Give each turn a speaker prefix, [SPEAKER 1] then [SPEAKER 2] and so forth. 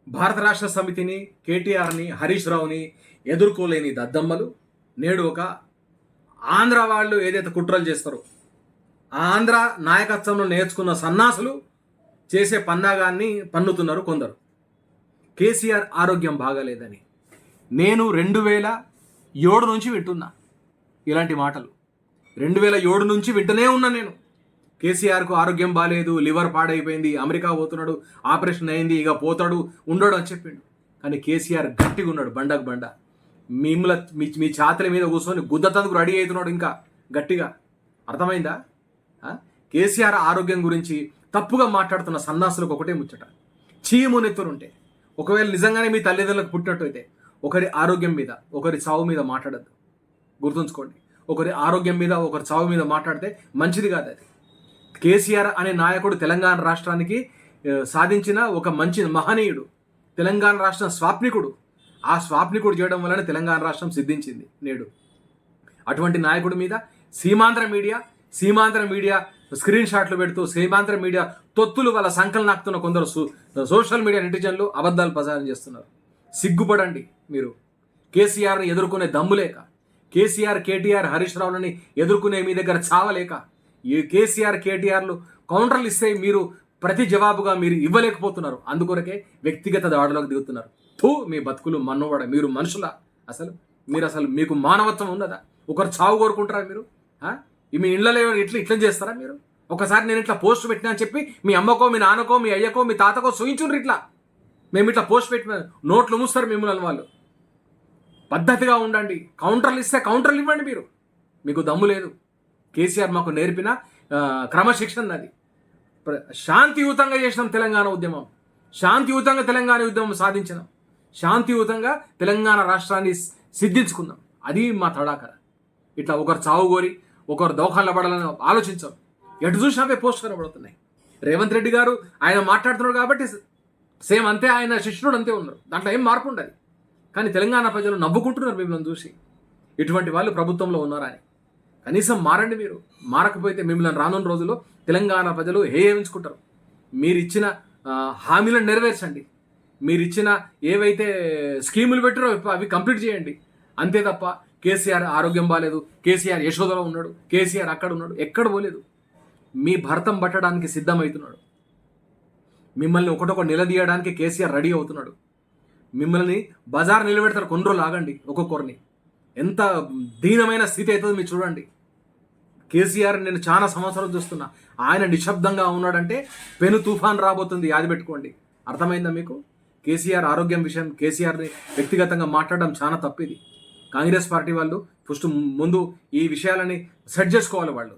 [SPEAKER 1] భారత రాష్ట్ర సమితిని, కేటీఆర్ని, హరీష్ రావుని ఎదుర్కోలేని దద్దమ్మలు నేడు ఒక ఆంధ్ర వాళ్ళు ఏదైతే కుట్రలు చేస్తారో ఆ ఆంధ్ర నాయకత్వంలో నేర్చుకున్న సన్నాసులు చేసే పన్నాగాన్ని పన్నుతున్నారు కొందరు. కేసీఆర్ ఆరోగ్యం బాగాలేదని నేను 2007 నుంచి వింటున్నా ఇలాంటి మాటలు. 2007 నుంచి వింటూనే ఉన్నా నేను. కేసీఆర్కు ఆరోగ్యం బాగాలేదు, లివర్ పాడైపోయింది, అమెరికా పోతున్నాడు, ఆపరేషన్ అయింది, ఇక పోతాడు ఉండడు అని చెప్పిండు. కానీ కేసీఆర్ గట్టిగా ఉన్నాడు, బండకు బండ. మీ ఛాతల మీద కూర్చొని గుద్దతందుకు రెడీ అవుతున్నాడు ఇంకా గట్టిగా. అర్థమైందా? కేసీఆర్ ఆరోగ్యం గురించి తప్పుగా మాట్లాడుతున్న సన్నాసులకు ఒకటే ముచ్చట, చీము నెత్తురుంటే ఒకవేళ నిజంగానే మీ తల్లిదండ్రులకు పుట్టినట్టయితే ఒకరి ఆరోగ్యం మీద, ఒకరి చావు మీద మాట్లాడద్దు. గుర్తుంచుకోండి, ఒకరి ఆరోగ్యం మీద, ఒకరి చావు మీద మాట్లాడితే మంచిది కాదు అది. కేసీఆర్ అనే నాయకుడు తెలంగాణ రాష్ట్రానికి సాధించిన ఒక మంచి మహనీయుడు, తెలంగాణ రాష్ట్రం స్వాప్నికుడు. ఆ స్వాప్నికుడు చేయడం వలన తెలంగాణ రాష్ట్రం సిద్ధించింది నేడు. అటువంటి నాయకుడి మీద సీమాంధ్ర మీడియా స్క్రీన్ షాట్లు పెడుతూ సీమాంధ్ర మీడియా తొత్తులు వాళ్ళ సంకలనం నాకుతున్న కొందరు సోషల్ మీడియా నెటిజన్లు అబద్ధాలు ప్రచారం చేస్తున్నారు. సిగ్గుపడండి మీరు. కేసీఆర్ని ఎదుర్కొనే దమ్ము లేక, కేసీఆర్, కేటీఆర్, హరీష్ రావులని ఎదుర్కొనే మీ దగ్గర చావలేక, ఈ కేసీఆర్, కేటీఆర్లు కౌంటర్లు ఇస్తే మీరు ప్రతి జవాబుగా మీరు ఇవ్వలేకపోతున్నారు. అందుకొరకే వ్యక్తిగత దాడులకు దిగుతున్నారు. మీ బతుకులు మన్నోవాడ. మీరు మనుషులా? అసలు మీకు మానవత్వం ఉన్నదా? ఒకరు చావు కోరుకుంటారా మీరు? మీ ఇళ్ళలో ఇట్లా చేస్తారా మీరు? ఒకసారి నేను ఇట్లా పోస్ట్ పెట్టినా అని చెప్పి మీ అమ్మకో, మీ నాన్నకో, మీ అయ్యకో, మీ తాతకో చూయించుండ్రు. ఇట్లా మేము ఇట్లా పోస్ట్ పెట్టిన నోట్లు మూస్తారు మిమ్మల్ని వాళ్ళు. పద్ధతిగా ఉండండి. కౌంటర్లు ఇస్తే కౌంటర్లు ఇవ్వండి. మీకు దమ్ము లేదు. కేసీఆర్ మాకు నేర్పిన క్రమశిక్షణ అది. శాంతియుతంగా చేసినాం తెలంగాణ ఉద్యమం, శాంతియుతంగా తెలంగాణ ఉద్యమం సాధించినాం, శాంతియుతంగా తెలంగాణ రాష్ట్రాన్ని సిద్ధించుకుందాం. అది మా తడాకర. ఇట్లా ఒకరు చావు కోరి ఒకరు దోఖాల్లో పడాలని ఆలోచించాం. ఎటు చూసినావే పోస్ట్ కనబడుతున్నాయి. రేవంత్ రెడ్డి గారు ఆయన మాట్లాడుతున్నాడు కాబట్టి సేమ్ అంతే, ఆయన శిష్యుడు అంతే ఉన్నారు. దాంట్లో ఏం మార్పు ఉండదు. కానీ తెలంగాణ ప్రజలు నవ్వుకుంటున్నారు మిమ్మల్ని చూసి. ఇటువంటి వాళ్ళు ప్రభుత్వంలో ఉన్నారా అని. కనీసం మారండి మీరు. మారకపోతే మిమ్మల్ని రానున్న రోజుల్లో తెలంగాణ ప్రజలు హేయించుకుంటారు. మీరు ఇచ్చిన హామీలను నెరవేర్చండి. మీరు ఇచ్చిన ఏవైతే స్కీములు పెట్టారో అవి కంప్లీట్ చేయండి. అంతే తప్ప కేసీఆర్ ఆరోగ్యం బాగాలేదు, కేసీఆర్ యశోదలో ఉన్నాడు, కేసీఆర్ అక్కడ ఉన్నాడు, ఎక్కడ పోలేదు. మీ భరతం పట్టడానికి సిద్ధమవుతున్నాడు. మిమ్మల్ని ఒకటొక నిలదీయడానికి కేసీఆర్ రెడీ అవుతున్నాడు. మిమ్మల్ని బజార్ నిలబెడతారు. కొన్ని రోజులు ఆగండి. ఒక్కొక్కరిని ఎంత దీనమైన స్థితి అవుతుందో మీరు చూడండి. కేసీఆర్ నేను చాలా సంవత్సరాలు చూస్తున్నా. ఆయన నిశ్శబ్దంగా ఉన్నాడంటే పెను తుఫాన్ రాబోతుంది. యాది పెట్టుకోండి. అర్థమైందా మీకు? కేసీఆర్ ఆరోగ్యం విషయం, కేసీఆర్ని వ్యక్తిగతంగా మాట్లాడడం చాలా తప్పిది. కాంగ్రెస్ పార్టీ వాళ్ళు ముందు ఈ విషయాలని సెట్ చేసుకోవాలి వాళ్ళు.